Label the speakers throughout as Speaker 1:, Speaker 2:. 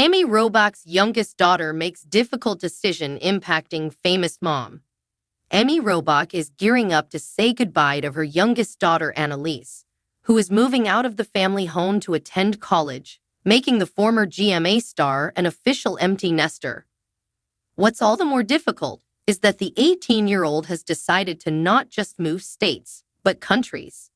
Speaker 1: Amy Robach's youngest daughter makes difficult decision impacting famous mom. Amy Robach is gearing up to say goodbye to her youngest daughter, Annalise, who is moving out of the family home to attend college, making the former GMA star an official empty nester. What's all the more difficult is that the 18-year-old has decided to not just move states, but countries.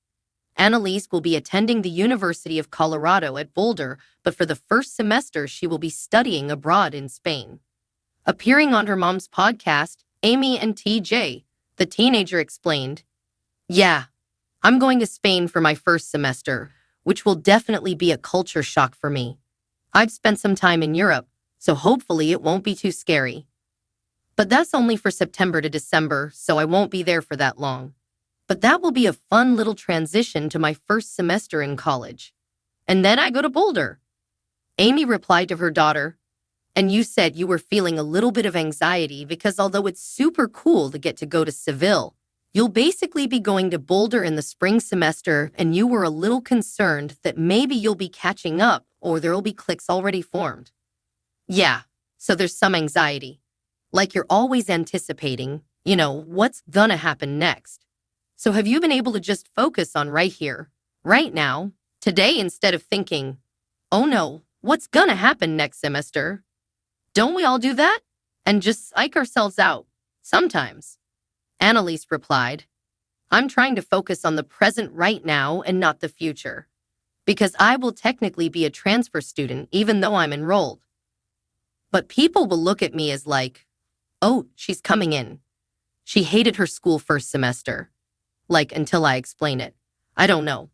Speaker 1: Annalise will be attending the University of Colorado at Boulder, but for the first semester she will be studying abroad in Spain. Appearing on her mom's podcast, Amy and TJ, the teenager explained, "Yeah, I'm going to Spain for my first semester, which will definitely be a culture shock for me. I've spent some time in Europe, so hopefully it won't be too scary. But that's only for September to December, so I won't be there for that long. But that will be a fun little transition to my first semester in college. And then I go to Boulder." Amy replied to her daughter, "And you said you were feeling a little bit of anxiety because although it's super cool to get to go to Seville, you'll basically be going to Boulder in the spring semester and you were a little concerned that maybe you'll be catching up or there'll be cliques already formed." "Yeah, so there's some anxiety. Like you're always anticipating, what's gonna happen next. So have you been able to just focus on right here, right now, today instead of thinking, oh no, what's gonna happen next semester? Don't we all do that? And just psych ourselves out, sometimes." Annalise replied, "I'm trying to focus on the present right now and not the future, because I will technically be a transfer student even though I'm enrolled. But people will look at me as like, oh, she's coming in. She hated her school first semester. Like, until I explain it. I don't know.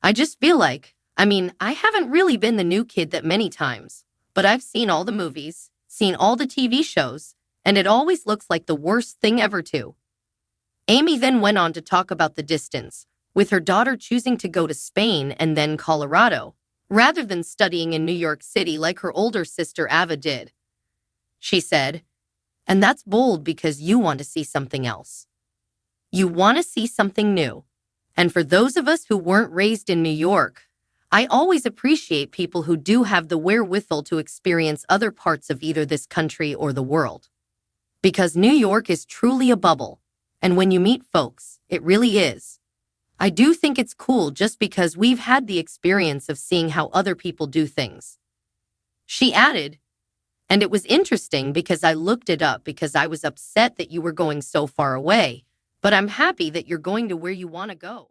Speaker 1: I just feel like, I haven't really been the new kid that many times, but I've seen all the movies, seen all the TV shows, and it always looks like the worst thing ever too." Amy then went on to talk about the distance, with her daughter choosing to go to Spain and then Colorado, rather than studying in New York City like her older sister Ava did. She said, "And that's bold because you want to see something else. You want to see something new. And for those of us who weren't raised in New York, I always appreciate people who do have the wherewithal to experience other parts of either this country or the world. Because New York is truly a bubble. And when you meet folks, it really is. I do think it's cool just because we've had the experience of seeing how other people do things." She added, "And it was interesting because I looked it up because I was upset that you were going so far away. But I'm happy that you're going to where you want to go."